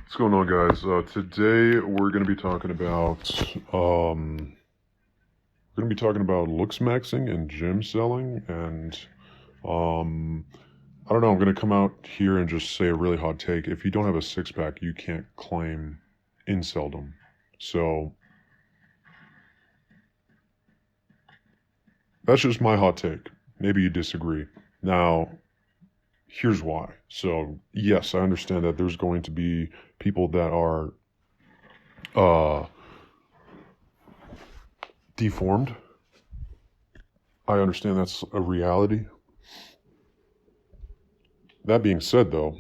What's going on, guys? Today we're going to be talking about looksmaxxing and gym selling, and I don't know. I'm going to come out here and just say a really hot take. If you don't have a six pack, you can't claim inceldom. So that's just my hot take. Maybe you disagree. Now, here's why. So yes, I understand that there's going to be people that are uh deformed. I understand that's a reality. That being said, though,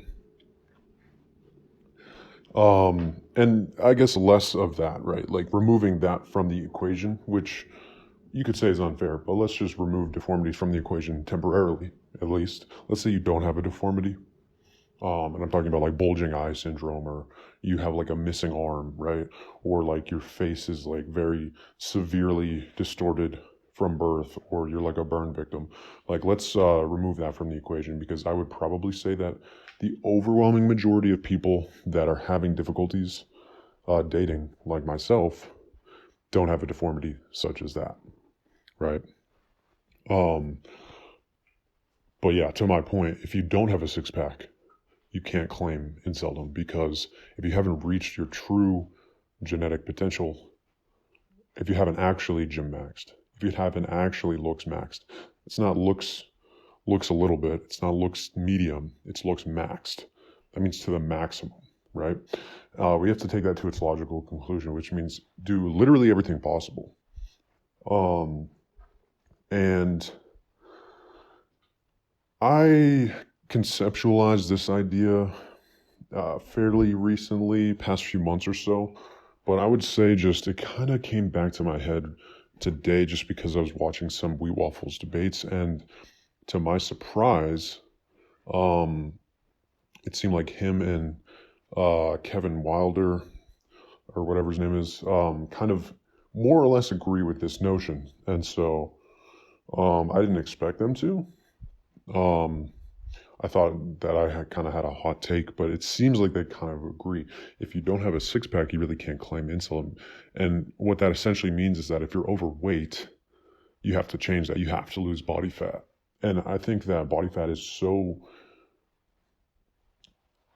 and I guess less of that, right? Like removing that from the equation, which you could say is unfair, but let's just remove deformities from the equation temporarily, at least. Let's say you don't have a deformity, and I'm talking about like bulging eye syndrome, or you have like a missing arm, right? Or like your face is like very severely distorted from birth, or you're like a burn victim. Like, let's remove that from the equation, because I would probably say that the overwhelming majority of people that are having difficulties dating, like myself, don't have a deformity such as that, right? Um, but yeah, to my point, if you don't have a six pack, you can't claim inceldom, because if you haven't reached your true genetic potential, if you haven't actually gym maxed, if you haven't actually looks maxed, it's not looks a little bit, it's not looks medium, it's looks maxed. That means to the maximum, right? We have to take that to its logical conclusion, which means do literally everything possible. And I conceptualized this idea fairly recently, past few months or so, but I would say just it kind of came back to my head today just because I was watching some Wheat Waffles debates, and to my surprise, um, it seemed like him and Kevin Wilder, or whatever his name is, kind of more or less agree with this notion, and so I didn't expect them to. Um, I thought that I had kind of had a hot take, but it seems like they kind of agree. If you don't have a six pack, you really can't claim insulin. And what that essentially means is that if you're overweight, you have to change that. You have to lose body fat. And I think that body fat is so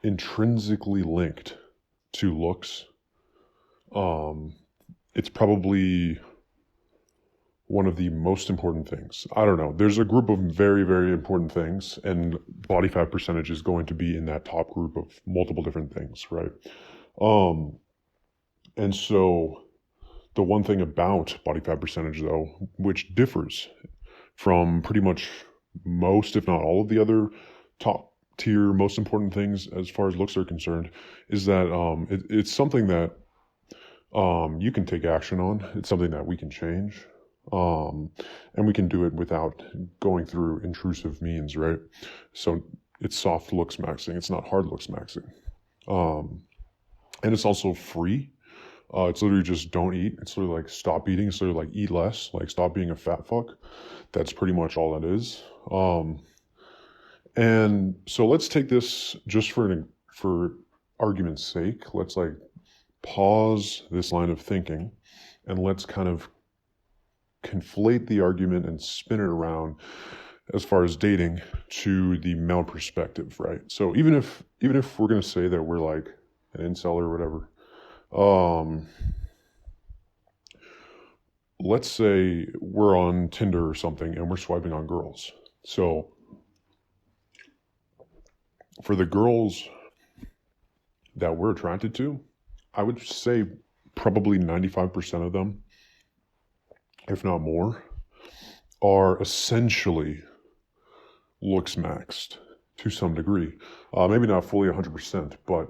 intrinsically linked to looks. Um, it's probably one of the most important things. I don't know. There's a group of very, very important things, and body fat percentage is going to be in that top group of multiple different things, right? Um, and so the one thing about body fat percentage, though, which differs from pretty much most, if not all, of the other top tier, most important things as far as looks are concerned, is that it's something that you can take action on. It's something that we can change. And we can do it without going through intrusive means, right? So it's soft looks maxing. It's not hard looks maxing. And it's also free. It's literally just don't eat. It's literally like stop eating. It's literally like eat less, like stop being a fat fuck. That's pretty much all that is. And so let's take this just for argument's sake. Let's like pause this line of thinking, and let's kind of conflate the argument and spin it around as far as dating to the male perspective, right? So even if we're gonna say that we're like an incel or whatever, let's say we're on Tinder or something and we're swiping on girls. So for the girls that we're attracted to, I would say probably 95% of them, if not more, are essentially looks maxed to some degree. Maybe not fully 100%, but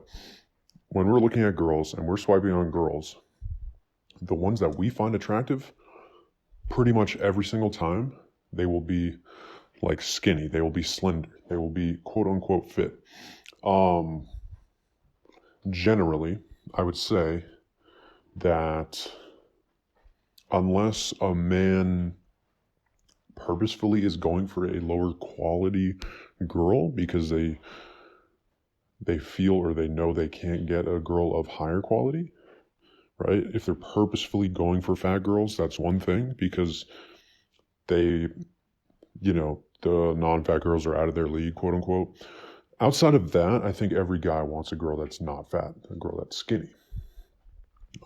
when we're looking at girls and we're swiping on girls, the ones that we find attractive, pretty much every single time, they will be like skinny, they will be slender, they will be quote unquote fit. Generally, I would say that unless a man purposefully is going for a lower quality girl because they feel or they know they can't get a girl of higher quality, right? If they're purposefully going for fat girls, that's one thing, because they, the non-fat girls are out of their league, quote unquote. Outside of that, I think every guy wants a girl that's not fat, a girl that's skinny.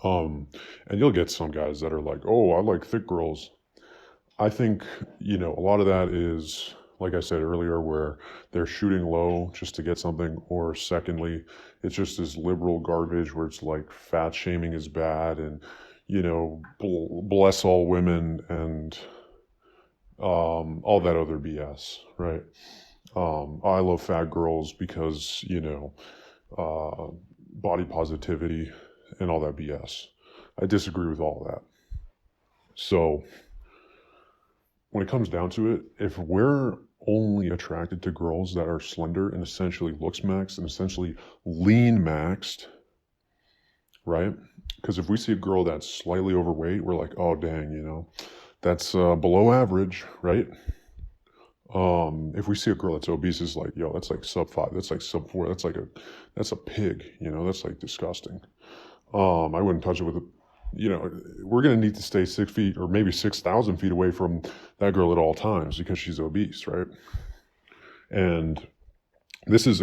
And you'll get some guys that are like, oh, I like thick girls. I think, a lot of that is, like I said earlier, where they're shooting low just to get something. Or secondly, it's just this liberal garbage where it's like fat shaming is bad and, bless all women and all that other BS, right? I love fat girls because, body positivity and all that BS. I disagree with all that. So when it comes down to it, if we're only attracted to girls that are slender and essentially looks maxed and essentially lean maxed, right? Because if we see a girl that's slightly overweight, we're like, oh dang, that's below average, right? If we see a girl that's obese, it's like, yo, that's like sub 5, that's like sub 4, that's a pig, that's like disgusting. I wouldn't touch it with we're going to need to stay 6 feet or maybe 6,000 feet away from that girl at all times because she's obese, right? And this is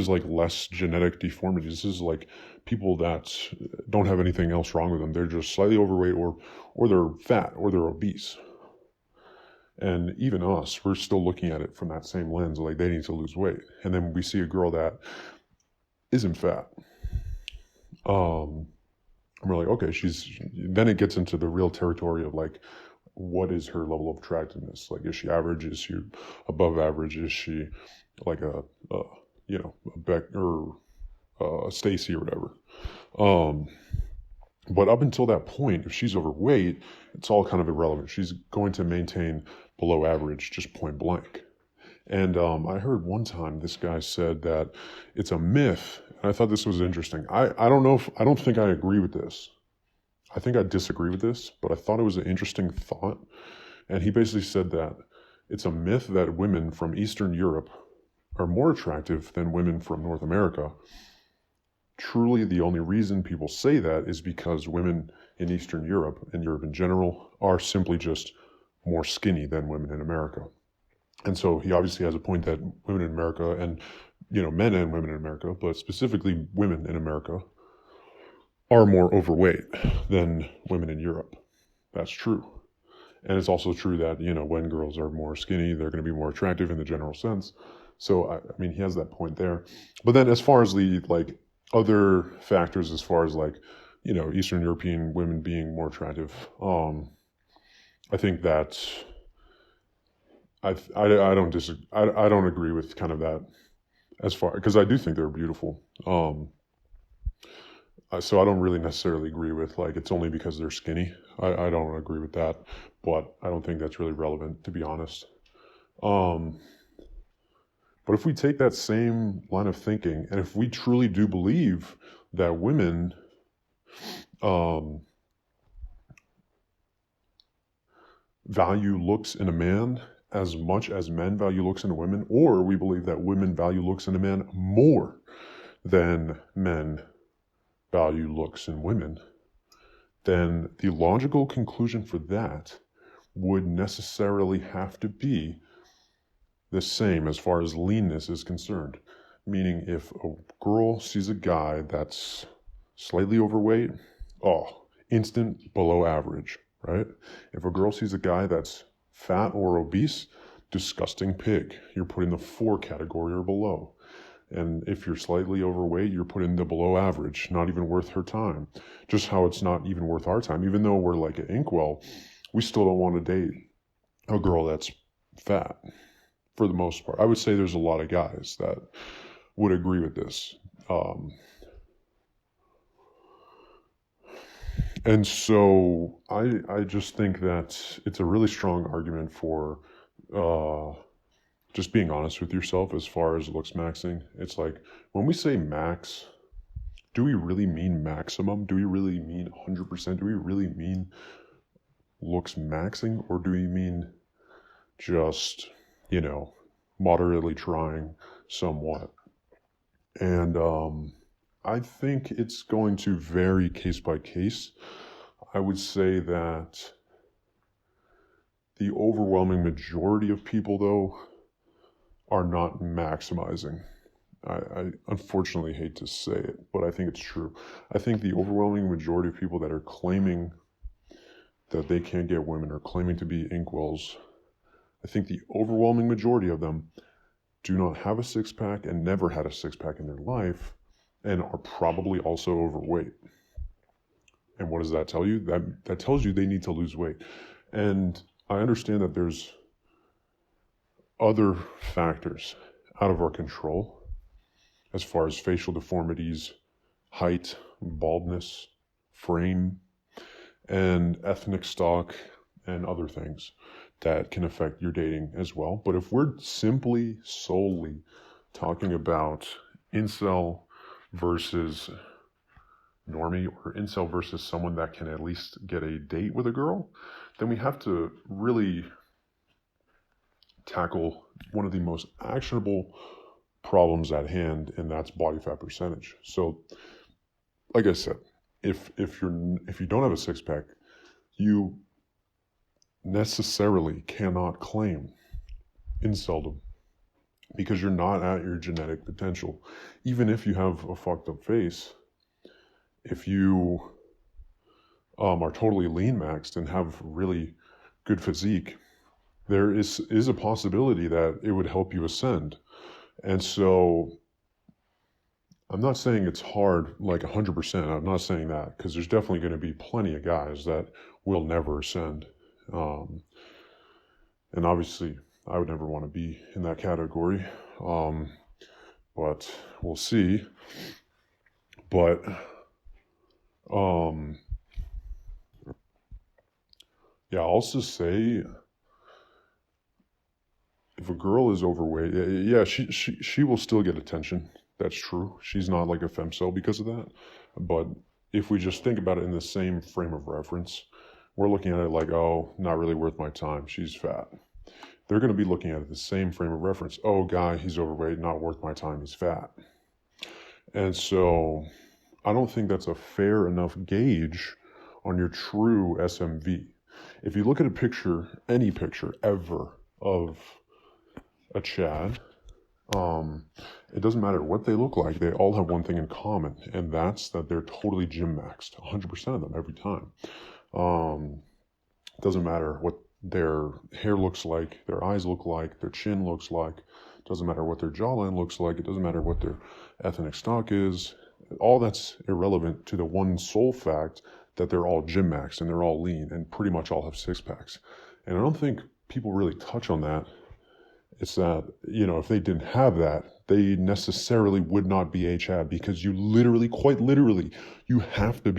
like less genetic deformity. This is like people that don't have anything else wrong with them. They're just slightly overweight or they're fat or they're obese. And even us, we're still looking at it from that same lens, like they need to lose weight. And then we see a girl that isn't fat. We're like, okay, then it gets into the real territory of like, what is her level of attractiveness? Like, is she average? Is she above average? Is she like a Beck or Stacy or whatever? But up until that point, if she's overweight, it's all kind of irrelevant. She's going to maintain below average, just point blank. And I heard one time this guy said that it's a myth. And I thought this was interesting. I don't think I agree with this. I think I disagree with this, but I thought it was an interesting thought. And he basically said that it's a myth that women from Eastern Europe are more attractive than women from North America. Truly, the only reason people say that is because women in Eastern Europe and Europe in general are simply just more skinny than women in America. And so he obviously has a point that women in America and, men and women in America, but specifically women in America, are more overweight than women in Europe. That's true. And it's also true that, when girls are more skinny, they're going to be more attractive in the general sense. So, I mean, he has that point there. But then as far as the, other factors, as far as, Eastern European women being more attractive, I think that I don't disagree. I don't agree with kind of that as far, because I do think they're beautiful. So I don't really necessarily agree with it's only because they're skinny. I don't agree with that, but I don't think that's really relevant, to be honest. But if we take that same line of thinking, and if we truly do believe that women value looks in a man as much as men value looks in a woman, or we believe that women value looks in a man more than men value looks in women, then the logical conclusion for that would necessarily have to be the same as far as leanness is concerned. Meaning, if a girl sees a guy that's slightly overweight, instant below average, right? If a girl sees a guy that's fat or obese, disgusting pig. You're put in the 4 category or below. And if you're slightly overweight, you're put in the below average, not even worth her time. Just how it's not even worth our time. Even though we're like at Inkwell, we still don't want to date a girl that's fat, for the most part. I would say there's a lot of guys that would agree with this. And so I just think that it's a really strong argument for just being honest with yourself as far as looks maxing. It's like, when we say max, do we really mean maximum? Do we really mean 100%? Do we really mean looks maxing? Or do we mean just, moderately trying somewhat? And I think it's going to vary case by case. I would say that the overwhelming majority of people, though, are not maximizing. I unfortunately hate to say it, but I think it's true. I think the overwhelming majority of people that are claiming that they can't get women or claiming to be Inkwells, I think the overwhelming majority of them do not have a six-pack and never had a six-pack in their life and are probably also overweight. And what does that tell you? That tells you they need to lose weight. And I understand that there's other factors out of our control as far as facial deformities, height, baldness, frame, and ethnic stock, and other things that can affect your dating as well. But if we're simply solely talking about incel versus normie, or incel versus someone that can at least get a date with a girl, then we have to really tackle one of the most actionable problems at hand, and that's body fat percentage. So, like I said, if you don't have a six pack, you necessarily cannot claim inceldom because you're not at your genetic potential. Even if you have a fucked up face, if you are totally lean maxed and have really good physique, there is a possibility that it would help you ascend. And so I'm not saying it's hard, like 100%. I'm not saying that, because there's definitely going to be plenty of guys that will never ascend. And obviously, I would never want to be in that category. But we'll see. But yeah, I'll also say, if a girl is overweight, yeah, she will still get attention. That's true. She's not like a femcel because of that. But if we just think about it in the same frame of reference, we're looking at it like, oh, not really worth my time. She's fat. They're going to be looking at it the same frame of reference. Oh, guy, he's overweight, not worth my time. He's fat. And so I don't think that's a fair enough gauge on your true SMV. If you look at a picture, any picture ever of a Chad, it doesn't matter what they look like. They all have one thing in common, and that's that they're totally gym maxed, 100% of them every time. It doesn't matter what their hair looks like, their eyes look like, their chin looks like. It doesn't matter what their jawline looks like. It doesn't matter what their ethnic stock is. All that's irrelevant to the one sole fact that they're all gym maxed and they're all lean and pretty much all have six packs. And I don't think people really touch on that. It's that, if they didn't have that, they necessarily would not be a Chad, because you literally, quite literally, you have to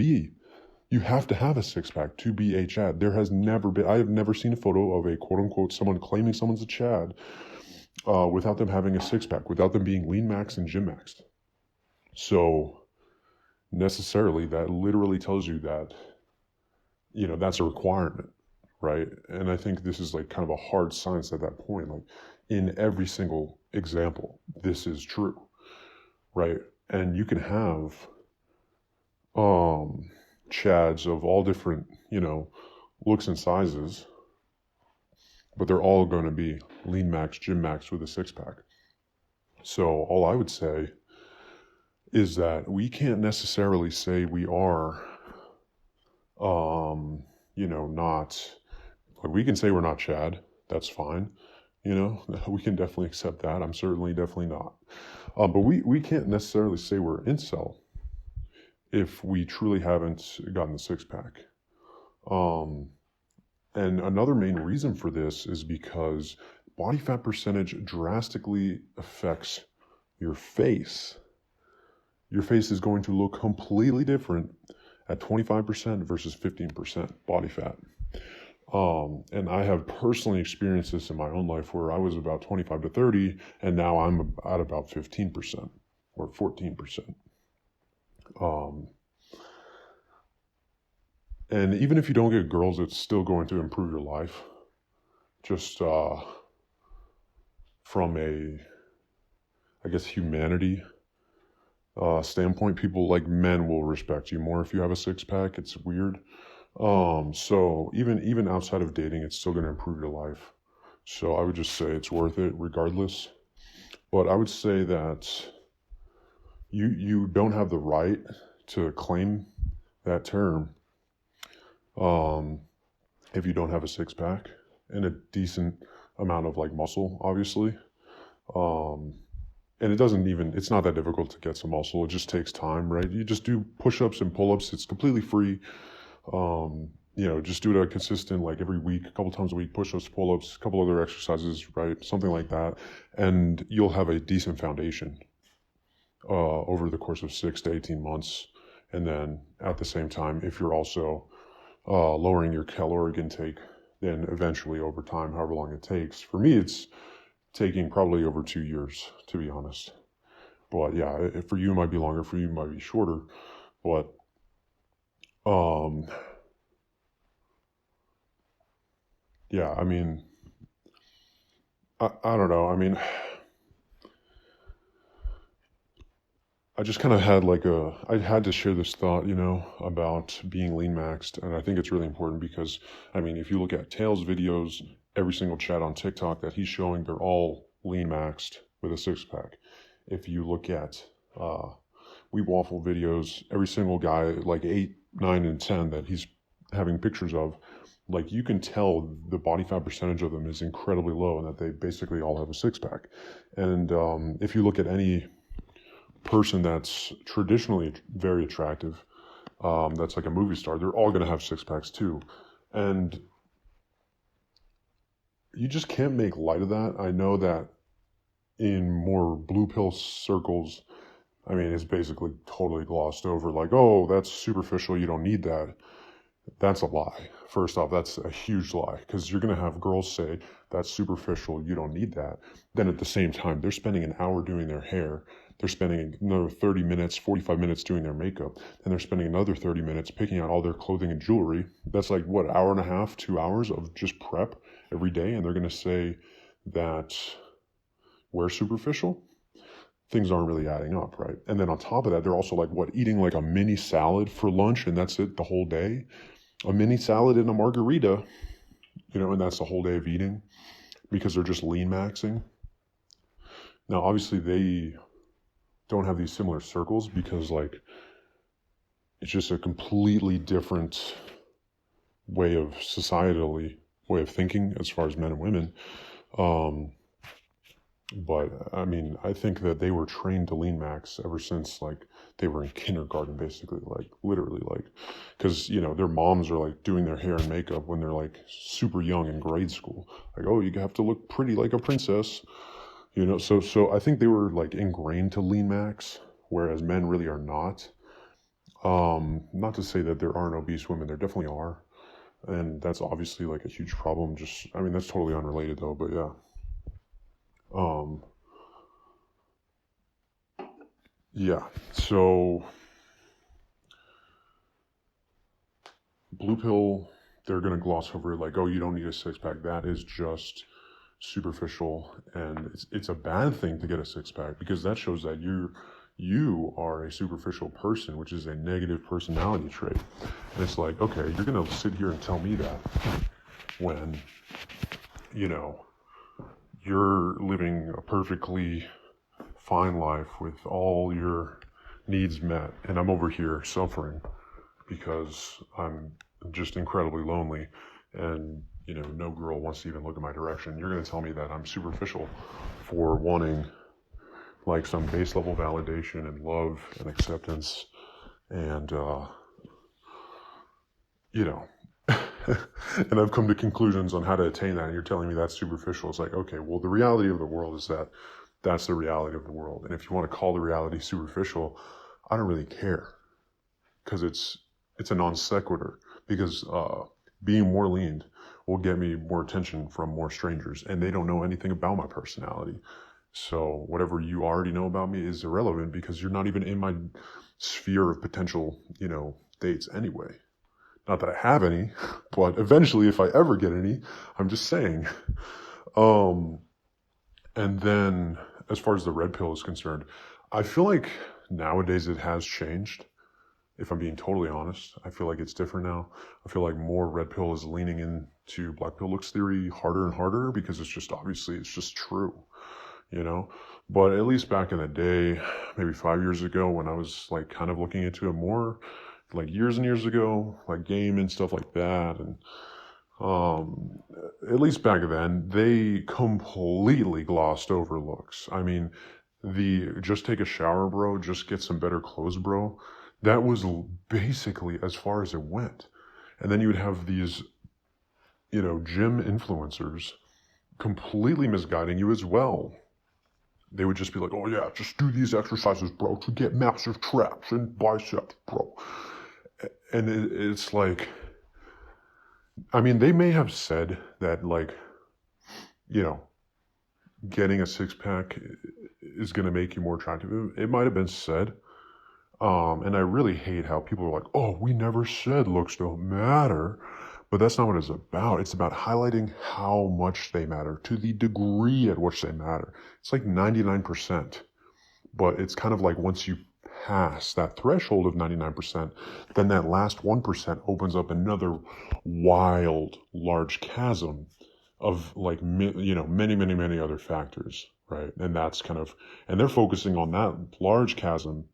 have a six pack to be a Chad. I have never seen a photo of a quote unquote someone claiming someone's a Chad without them having a six pack, without them being lean maxed and gym maxed. So necessarily that literally tells you that, that's a requirement, right? And I think this is like kind of a hard science at that point. Like, in every single example, this is true, right? And you can have Chads of all different, looks and sizes, but they're all going to be lean max, gym max with a six pack. So all I would say is that we can't necessarily say we are, not, like, we can say we're not Chad. That's fine. We can definitely accept that. I'm definitely not. But we can't necessarily say we're incel if we truly haven't gotten the six pack. And another main reason for this is because body fat percentage drastically affects your face. Your face is going to look completely different at 25% versus 15% body fat. And I have personally experienced this in my own life, where I was about 25 to 30, and now I'm at about 15% or 14%. And even if you don't get girls, it's still going to improve your life. Just from a, I guess, humanity standpoint, people like men will respect you more if you have a six pack. It's weird. So even outside of dating, it's still going to improve your life. So I would just say it's worth it regardless. But I would say that you don't have the right to claim that term um, if you don't have a six pack and a decent amount of like muscle, obviously. Um, and it's not that difficult to get some muscle. It just takes time, right? You just do push-ups and pull-ups. It's completely free. Just do it a consistent, like every week, a couple times a week, push-ups, pull-ups, a couple other exercises, right? Something like that. And you'll have a decent foundation over the course of 6 to 18 months. And then at the same time, if you're also lowering your caloric intake, then eventually over time, however long it takes. For me, it's taking probably over 2 years, to be honest. But yeah, for you it might be longer, for you it might be shorter. But um, yeah, I mean, I don't know. I mean, I just kind of had I had to share this thought, about being lean maxed. And I think it's really important because, I mean, if you look at Tails' videos, every single chat on TikTok that he's showing, they're all lean maxed with a six pack. If you look at We Waffle videos, every single guy, like 8, 9, and 10 that he's having pictures of, like you can tell the body fat percentage of them is incredibly low and that they basically all have a six pack. And if you look at any person that's traditionally very attractive, that's like a movie star, they're all going to have six packs too. And you just can't make light of that. I know that in more blue pill circles, I mean, it's basically totally glossed over. Like, oh, that's superficial. You don't need that. That's a lie. First off, that's a huge lie because you're going to have girls say that's superficial. You don't need that. Then at the same time, they're spending an hour doing their hair. They're spending another 30 minutes, 45 minutes doing their makeup. And they're spending another 30 minutes picking out all their clothing and jewelry. That's like, what, hour and a half, 2 hours of just prep every day. And they're going to say that we're superficial. Things aren't really adding up, right? And then on top of that, they're also like, what, eating like a mini salad for lunch and that's it the whole day? A mini salad and a margarita, and that's the whole day of eating because they're just lean maxing. Now, obviously, they don't have these similar circles because, like, it's just a completely different way of thinking as far as men and women. But I mean, I think that they were trained to lean max ever since like they were in kindergarten, basically, like literally, like, because their moms are like doing their hair and makeup when they're like super young in grade school. Like, oh, you have to look pretty like a princess, So I think they were like ingrained to lean max, whereas men really are not. Not to say that there aren't obese women, there definitely are, and that's obviously like a huge problem. I mean, that's totally unrelated though, but yeah. Um, yeah, so blue pill, they're going to gloss over it like, oh, you don't need a six pack. That is just superficial. And it's a bad thing to get a six pack because that shows that you are a superficial person, which is a negative personality trait. And it's like, okay, you're going to sit here and tell me that when, you're living a perfectly fine life with all your needs met, and I'm over here suffering because I'm just incredibly lonely, and no girl wants to even look in my direction. You're going to tell me that I'm superficial for wanting like some base level validation and love and acceptance, and and I've come to conclusions on how to attain that, and you're telling me that's superficial. It's like, okay, well, the reality of the world is that that's the reality of the world. And if you want to call the reality superficial, I don't really care because it's a non sequitur, because being more lean will get me more attention from more strangers, and they don't know anything about my personality. So whatever you already know about me is irrelevant because you're not even in my sphere of potential, dates anyway. Not that I have any, but eventually if I ever get any, I'm just saying. And then as far as the red pill is concerned, I feel like nowadays it has changed. If I'm being totally honest, I feel like it's different now. I feel like more red pill is leaning into black pill looks theory harder and harder because it's just obviously it's just true, you know? But at least back in the day, maybe 5 years ago when I was like kind of looking into it more, like years and years ago, like game and stuff like that. And at least back then, they completely glossed over looks. I mean, the just take a shower, bro, just get some better clothes, bro. That was basically as far as it went. And then you would have these, gym influencers completely misguiding you as well. They would just be like, oh yeah, just do these exercises, bro, to get massive traps and biceps, bro. And it's like, I mean, they may have said that, like, getting a six pack is going to make you more attractive. It might have been said. And I really hate how people are like, oh, we never said looks don't matter. But that's not what it's about. It's about highlighting how much they matter, to the degree at which they matter. It's like 99%. But it's kind of like once you pass that threshold of 99%, then that last 1% opens up another wild, large chasm of like, many, many, many other factors, right? And that's and they're focusing on that large chasm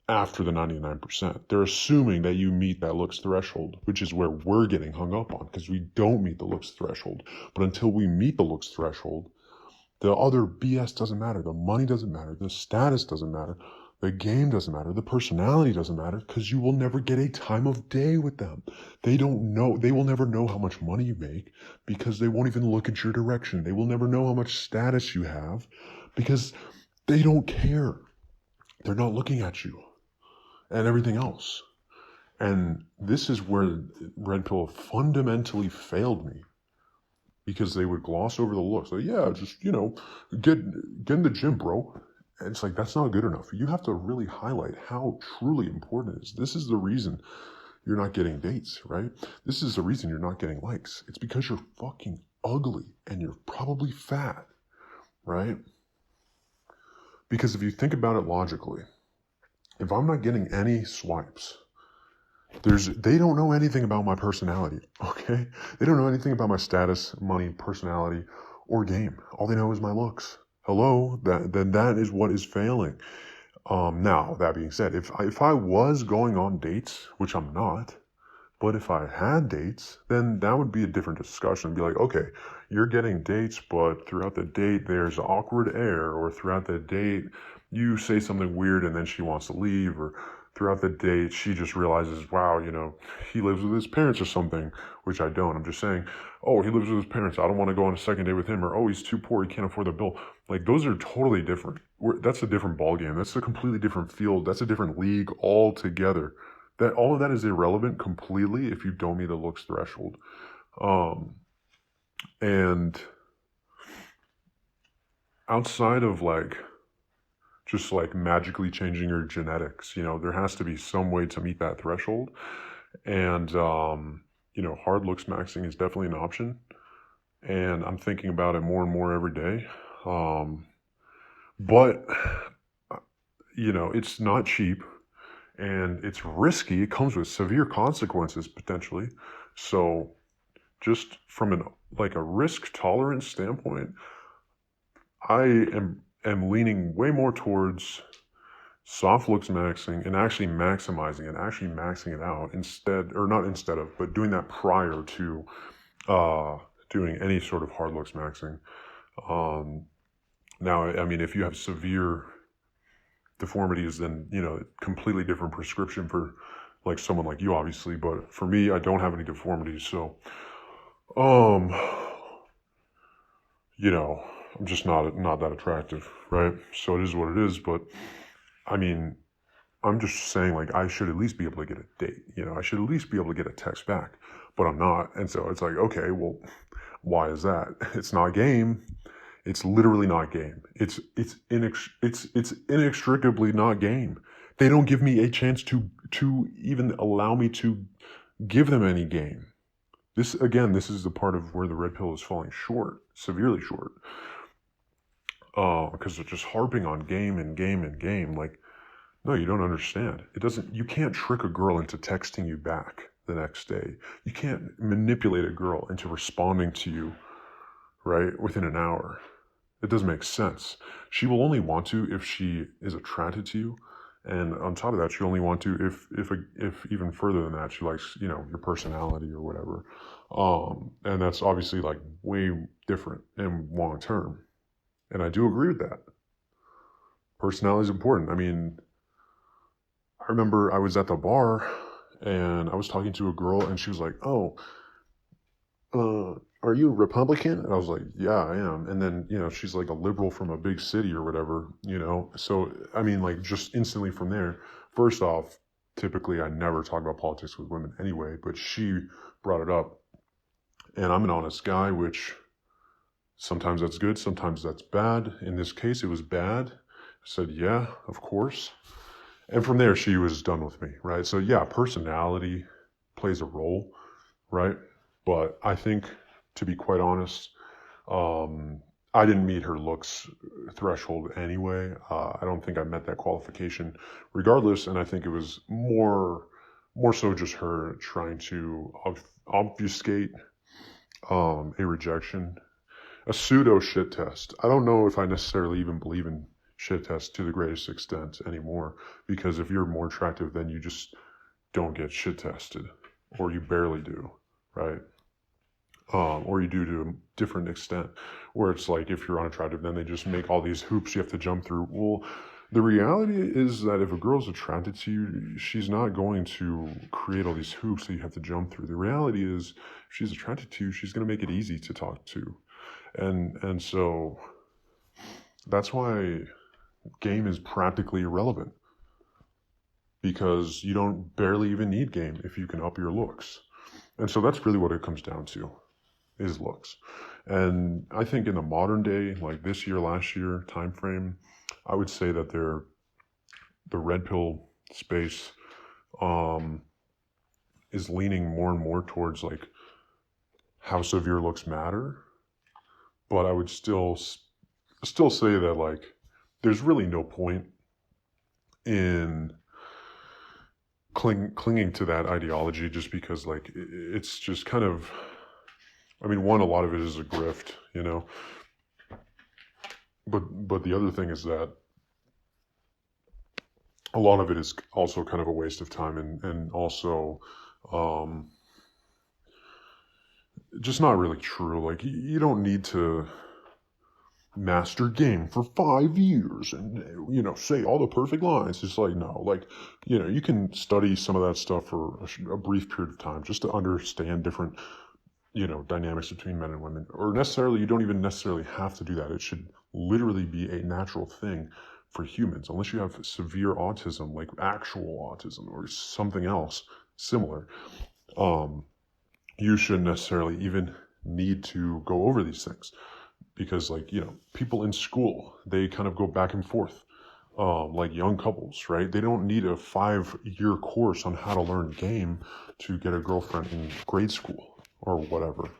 after the 99%. They're assuming that you meet that looks threshold, which is where we're getting hung up on because we don't meet the looks threshold. But until we meet the looks threshold, the other BS doesn't matter. The money doesn't matter. The status doesn't matter. The game doesn't matter. The personality doesn't matter because you will never get a time of day with them. They don't know. They will never know how much money you make because they won't even look at your direction. They will never know how much status you have because they don't care. They're not looking at you and everything else. And this is where Red Pill fundamentally failed me. Because they would gloss over the looks. Like, yeah, just, get in the gym, bro. And it's like, that's not good enough. You have to really highlight how truly important it is. This is the reason you're not getting dates, right? This is the reason you're not getting likes. It's because you're fucking ugly and you're probably fat, right? Because if you think about it logically, if I'm not getting any swipes, they don't know anything about my personality, okay? They don't know anything about my status, money, personality, or game. All they know is my looks. Hello, then that is what is failing. Now, that being said, if I was going on dates, which I'm not, but if I had dates, then that would be a different discussion. It'd be like, okay, you're getting dates, but throughout the date, there's awkward air, or throughout the date, you say something weird and then she wants to leave, or throughout the date, she just realizes, wow, he lives with his parents or something, which I don't. I'm just saying, oh, he lives with his parents. I don't want to go on a second date with him. Or, oh, he's too poor. He can't afford the bill. Like, those are totally different. That's a different ballgame. That's a completely different field. That's a different league altogether. All of that is irrelevant completely if you don't meet the looks threshold. And outside of just magically changing your genetics, there has to be some way to meet that threshold. And, hard looks maxing is definitely an option. And I'm thinking about it more and more every day. But, it's not cheap and it's risky. It comes with severe consequences potentially. So just from a risk tolerance standpoint, I am leaning way more towards soft looks maxing and actually maximizing it, actually maxing it out but doing that prior to doing any sort of hard looks maxing. Now, I mean, if you have severe deformities, then, completely different prescription for someone like you, obviously. But for me, I don't have any deformities. So, I'm just not that attractive, right? So it is what it is. But I mean, I'm just saying, I should at least be able to get a date. I should at least be able to get a text back, but I'm not. And so it's like, okay, well, why is that? It's not game. It's literally not game. It's inextricably not game. They don't give me a chance to even allow me to give them any game. This is the part of where the red pill is falling short, severely short. Because they're just harping on game and game and game. No, you don't understand. You can't trick a girl into texting you back the next day. You can't manipulate a girl into responding to you, right, within an hour. It doesn't make sense. She will only want to if she is attracted to you. And on top of that, she'll only want to if even further than that, she likes, your personality or whatever. And that's obviously like way different and long term. And I do agree with that. Personality is important. I mean, I remember I was at the bar and I was talking to a girl and she was like, "Oh, are you a Republican?" And I was like, "Yeah, I am." And then, she's like a liberal from a big city or whatever, So, I mean, like just instantly from there, first off, typically I never talk about politics with women anyway, but she brought it up. And I'm an honest guy, which sometimes that's good, sometimes that's bad. In this case, it was bad. I said, "Yeah, of course." And from there, she was done with me, right? So, yeah, personality plays a role, right? But I think, to be quite honest, I didn't meet her looks threshold anyway. I don't think I met that qualification regardless. And I think it was more so just her trying to obfuscate a rejection, a pseudo shit test. I don't know if I necessarily even believe in shit tests to the greatest extent anymore, because if you're more attractive, then you just don't get shit tested, or you barely do, right? Or you do to a different extent, where it's like if you're unattractive, then they just make all these hoops you have to jump through. Well, the reality is that if a girl's attracted to you, she's not going to create all these hoops that you have to jump through. The reality is, if she's attracted to you, she's going to make it easy to talk to. And so that's why game is practically irrelevant, because you don't barely even need game if you can up your looks. And so that's really what it comes down to, is looks. And I think in the modern day, like this year, last year time frame, I would say that the red pill space is leaning more and more towards like how severe looks matter. But I would still say that like there's really no point in clinging to that ideology, just because like it's just kind of, I mean, one, a lot of it is a grift, but the other thing is that a lot of it is also kind of a waste of time, and also just not really true. Like you don't need to master game for 5 years and say all the perfect lines. It's like, no, like you can study some of that stuff for a brief period of time just to understand different dynamics between men and women. Or necessarily, you don't even necessarily have to do that. It should literally be a natural thing for humans, unless you have severe autism, like actual autism or something else similar. You shouldn't necessarily even need to go over these things, because like, people in school, they kind of go back and forth, like young couples, right? They don't need a 5-year course on how to learn game to get a girlfriend in grade school or whatever,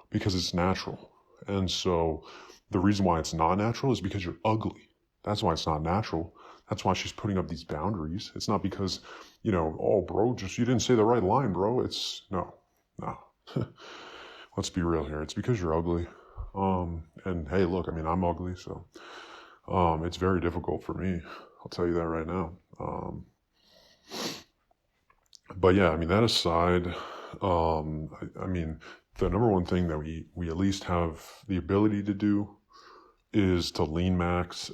because it's natural. And so the reason why it's not natural is because you're ugly. That's why it's not natural. That's why she's putting up these boundaries. It's not because, "Oh, bro, just you didn't say the right line, bro." It's no. Let's be real here. It's because you're ugly. And hey, look, I mean, I'm ugly, so it's very difficult for me. I'll tell you that right now. But yeah, I mean, that aside, I mean, the number one thing that we at least have the ability to do is to leanmaxx,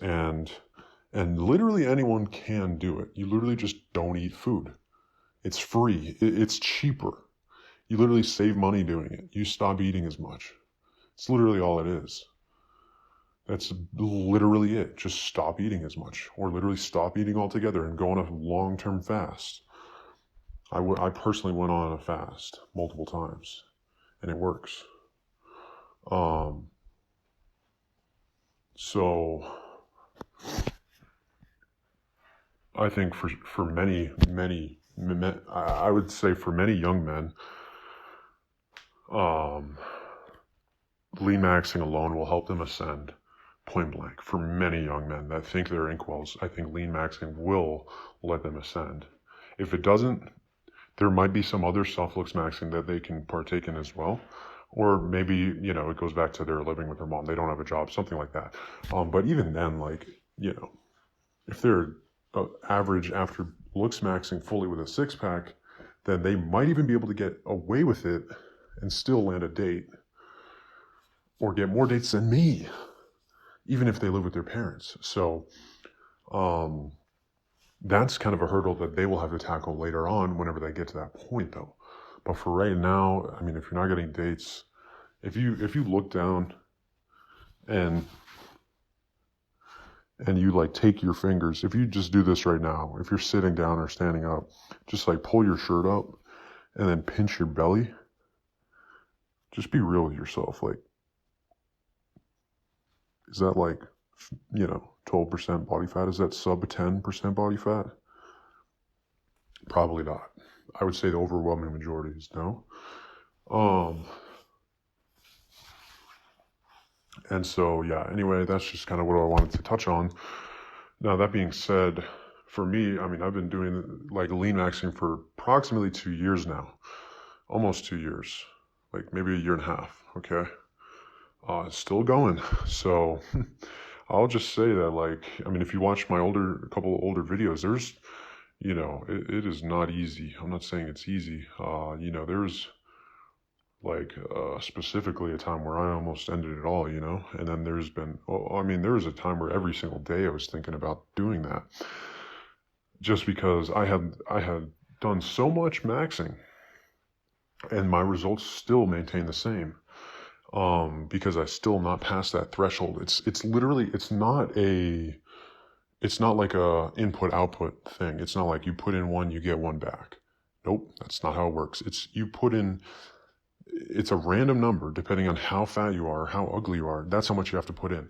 and literally anyone can do it. You literally just don't eat food. It's free. It's cheaper. You literally save money doing it. You stop eating as much. It's literally all it is. That's literally it. Just stop eating as much, or literally stop eating altogether and go on a long-term fast. I personally went on a fast multiple times, and it works. So I think for many men, I would say for many young men, leanmaxxing alone will help them ascend point blank, for many young men that think they're Inkwells. I think leanmaxxing will let them ascend. If it doesn't, there might be some other self-looksmaxxing that they can partake in as well. Or maybe, you know, it goes back to they're living with their mom. They don't have a job, something like that. But even then, like, you know, if they're average after looksmaxxing fully with a six-pack, then they might even be able to get away with it and still land a date or get more dates than me, even if they live with their parents. So that's kind of a hurdle that they will have to tackle later on whenever they get to that point, though. But for right now, I mean, if you're not getting dates, if you look down and you like take your fingers, if you just do this right now, if you're sitting down or standing up, just like pull your shirt up and then pinch your belly. Just be real with yourself. Like, is that like, you know, 12% body fat? Is that sub 10% body fat? Probably not. I would say the overwhelming majority is no. And so, yeah, anyway, that's just kind of what I wanted to touch on. Now, that being said, for me, I mean, I've been doing like leanmaxxing for approximately 2 years now, almost 2 years, like maybe a year and a half. Okay. It's still going. So I'll just say that, like, I mean, if you watch my a couple of older videos, there's, you know, it is not easy. I'm not saying it's easy. You know, there's like specifically a time where I almost ended it all, you know, and then there's been, well, I mean, there was a time where every single day I was thinking about doing that, just because I had done so much maxing, and my results still maintain the same. Because I still not past that threshold. It's literally, it's not like a input output thing. It's not like you put in one, you get one back. Nope, that's not how it works. It's a random number depending on how fat you are, how ugly you are. That's how much you have to put in.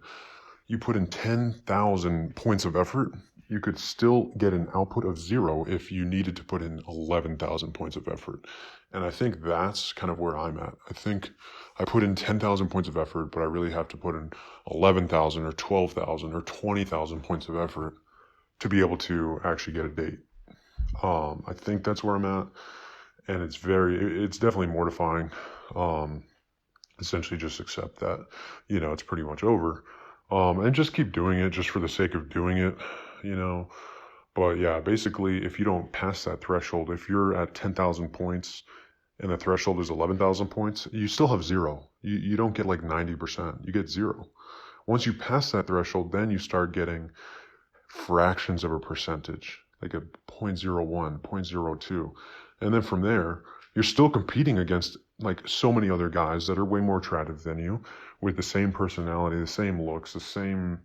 You put in 10,000 points of effort, you could still get an output of 0 if you needed to put in 11,000 points of effort. And I think that's kind of where I'm at. I think I put in 10,000 points of effort, but I really have to put in 11,000 or 12,000 or 20,000 points of effort to be able to actually get a date. I think that's where I'm at. And it's definitely mortifying. Essentially just accept that, you know, it's pretty much over. And just keep doing it just for the sake of doing it, you know. But yeah, basically, if you don't pass that threshold, if you're at 10,000 points and the threshold is 11,000 points, you still have 0. You don't get like 90%. You get 0. Once you pass that threshold, then you start getting fractions of a percentage, like a 0.01, 0.02. And then from there, you're still competing against like so many other guys that are way more attractive than you, with the same personality, the same looks, the same,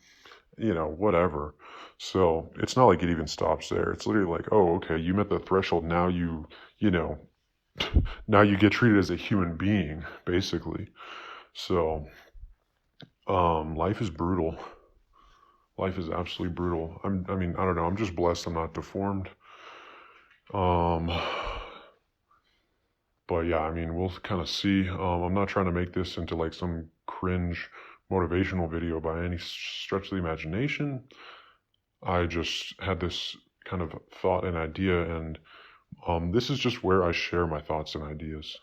you know, whatever. So it's not like it even stops there. It's literally like, oh, okay, you met the threshold. Now you know, now you get treated as a human being, basically. So, life is brutal. Life is absolutely brutal. I mean, I don't know. I'm just blessed I'm not deformed. But yeah, I mean, we'll kind of see. I'm not trying to make this into like some cringe motivational video by any stretch of the imagination. I just had this kind of thought and idea, and this is just where I share my thoughts and ideas.